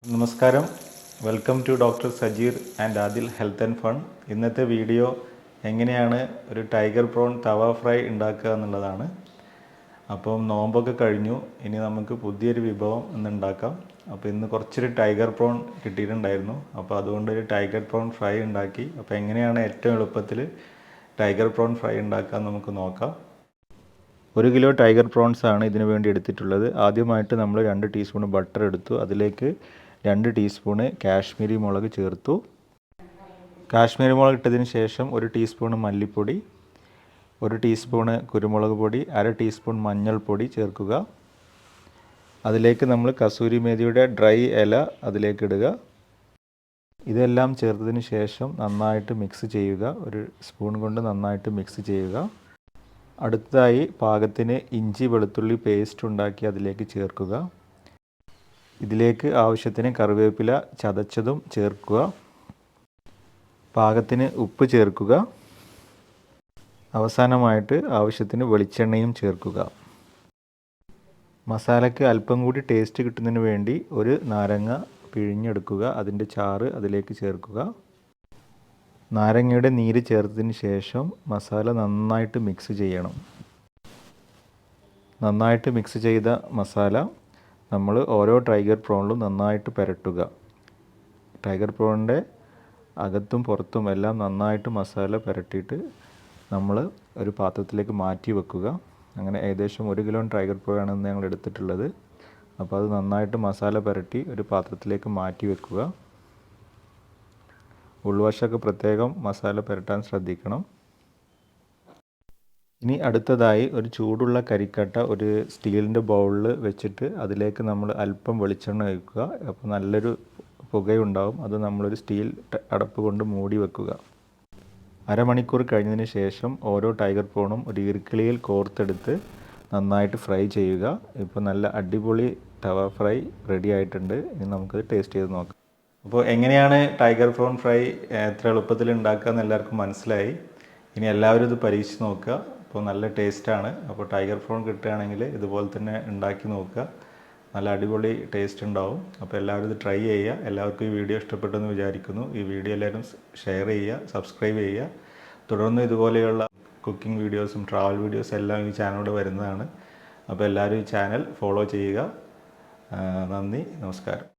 നമസ്കാരം, welcome to doctor Sajeer and Adil health and fun. ഇന്നത്തെ video എങ്ങനെയാണ് ഒരു ടൈഗർ പ്രോൺ തവ ഫ്രൈ ഉണ്ടാക്കുക എന്നുള്ളതാണ്. അപ്പം നോമ്പൊക്കെ കഴിഞ്ഞു, ഇനി നമുക്ക് പുതിയൊരു വിഭവം ഇന്ന് ഉണ്ടാക്കാം. അപ്പോൾ ഇന്ന് കുറച്ചൊരു ടൈഗർ പ്രോൺ കിട്ടിയിട്ടുണ്ടായിരുന്നു, അപ്പോൾ അതുകൊണ്ടൊരു ടൈഗർ പ്രോൺ ഫ്രൈ ഉണ്ടാക്കി. അപ്പോൾ എങ്ങനെയാണ് ഏറ്റവും എളുപ്പത്തിൽ ടൈഗർ പ്രോൺ ഫ്രൈ ഉണ്ടാക്കാൻ നമുക്ക് നോക്കാം. 1 കിലോ ടൈഗർ പ്രോൺസ് ആണ് ഇതിനു വേണ്ടി എടുത്തിട്ടുള്ളത്. ആദ്യമായിട്ട് നമ്മൾ 2 ടീസ്പൂൺ ബട്ടർ എടുത്തു. അതിലേക്ക് 2 ടീസ്പൂണ് കാശ്മീരി മുളക് ചേർത്തു. കാശ്മീരി മുളക് ഇട്ടതിന് ശേഷം 1 ടീസ്പൂൺ മല്ലിപ്പൊടി, 1 ടീസ്പൂണ് കുരുമുളക് പൊടി, 1/2 ടീസ്പൂൺ മഞ്ഞൾപ്പൊടി ചേർക്കുക. അതിലേക്ക് നമ്മൾ കസൂരി മേഥിയുടെ ഡ്രൈ ഇല അതിലേക്ക് ഇടുക. ഇതെല്ലാം ചേർത്തതിന് ശേഷം നന്നായിട്ട് മിക്സ് ചെയ്യുക. ഒരു സ്പൂൺ കൊണ്ട് നന്നായിട്ട് മിക്സ് ചെയ്യുക. അടുത്തതായി പാകത്തിന് ഇഞ്ചി വെളുത്തുള്ളി പേസ്റ്റ് ഉണ്ടാക്കി അതിലേക്ക് ചേർക്കുക. ഇതിലേക്ക് ആവശ്യത്തിന് കറിവേപ്പില ചതച്ചതും ചേർക്കുക. പാകത്തിന് ഉപ്പ് ചേർക്കുക. അവസാനമായിട്ട് ആവശ്യത്തിന് വെളിച്ചെണ്ണയും ചേർക്കുക. മസാലയ്ക്ക് അല്പം കൂടി ടേസ്റ്റ് കിട്ടുന്നതിന് വേണ്ടി ഒരു നാരങ്ങ പിഴിഞ്ഞെടുക്കുക. അതിൻ്റെ ചാറ് അതിലേക്ക് ചേർക്കുക. നാരങ്ങയുടെ നീര് ചേർത്തതിന് ശേഷം മസാല നന്നായിട്ട് മിക്സ് ചെയ്യണം. നന്നായിട്ട് മിക്സ് ചെയ്ത മസാല നമ്മൾ ഓരോ ടൈഗർ പ്രോണിലും നന്നായിട്ട് പുരട്ടുക. ടൈഗർ പ്രോണിൻ്റെ അകത്തും പുറത്തും എല്ലാം നന്നായിട്ട് മസാല പുരട്ടിയിട്ട് നമ്മൾ ഒരു പാത്രത്തിലേക്ക് മാറ്റി വെക്കുക. അങ്ങനെ ഏകദേശം 1 കിലോ ടൈഗർ പ്രോണാണ് ഞങ്ങൾ എടുത്തിട്ടുള്ളത്. അപ്പോൾ അത് നന്നായിട്ട് മസാല പുരട്ടി ഒരു പാത്രത്തിലേക്ക് മാറ്റി വെക്കുക. ഉൾവശമൊക്കെ പ്രത്യേകം മസാല പുരട്ടാൻ ശ്രദ്ധിക്കണം. ഇനി അടുത്തതായി ഒരു ചൂടുള്ള കരിക്കട്ട ഒരു സ്റ്റീലിൻ്റെ ബൗളിൽ വെച്ചിട്ട് അതിലേക്ക് നമ്മൾ അല്പം വെളിച്ചെണ്ണ ഒഴിക്കുക. അപ്പോൾ നല്ലൊരു പുകയുണ്ടാവും. അത് നമ്മളൊരു സ്റ്റീൽ അടപ്പ് കൊണ്ട് മൂടി വെക്കുക. അരമണിക്കൂർ കഴിഞ്ഞതിന് ശേഷം ഓരോ ടൈഗർ പ്രോണും ഒരു ഈർക്കിളിയിൽ കോർത്തെടുത്ത് നന്നായിട്ട് ഫ്രൈ ചെയ്യുക. ഇപ്പോൾ നല്ല അടിപൊളി തവ ഫ്രൈ റെഡി ആയിട്ടുണ്ട്. ഇനി നമുക്കത് ടേസ്റ്റ് ചെയ്ത് നോക്കാം. അപ്പോൾ എങ്ങനെയാണ് ടൈഗർ പ്രോൺ ഫ്രൈ എത്ര എളുപ്പത്തിൽ ഉണ്ടാക്കുക എന്ന് എല്ലാവർക്കും മനസ്സിലായി. ഇനി എല്ലാവരും ഇത് പരീക്ഷിച്ച് നോക്കുക. അപ്പോൾ നല്ല ടേസ്റ്റാണ്. അപ്പോൾ ടൈഗർ പ്രോൺ കിട്ടുകയാണെങ്കിൽ ഇതുപോലെ തന്നെ ഉണ്ടാക്കി നോക്കുക. നല്ല അടിപൊളി ടേസ്റ്റ് ഉണ്ടാവും. അപ്പോൾ എല്ലാവരും ഇത് ട്രൈ ചെയ്യുക. എല്ലാവർക്കും ഈ വീഡിയോ ഇഷ്ടപ്പെട്ടെന്ന് വിചാരിക്കുന്നു. ഈ വീഡിയോ എല്ലാവരും ഷെയർ ചെയ്യുക, സബ്സ്ക്രൈബ് ചെയ്യുക. തുടർന്ന് ഇതുപോലെയുള്ള കുക്കിംഗ് വീഡിയോസും ട്രാവൽ വീഡിയോസും എല്ലാം ഈ ചാനലിലൂടെ വരുന്നതാണ്. അപ്പോൾ എല്ലാവരും ഈ ചാനൽ ഫോളോ ചെയ്യുക. നന്ദി, നമസ്കാരം.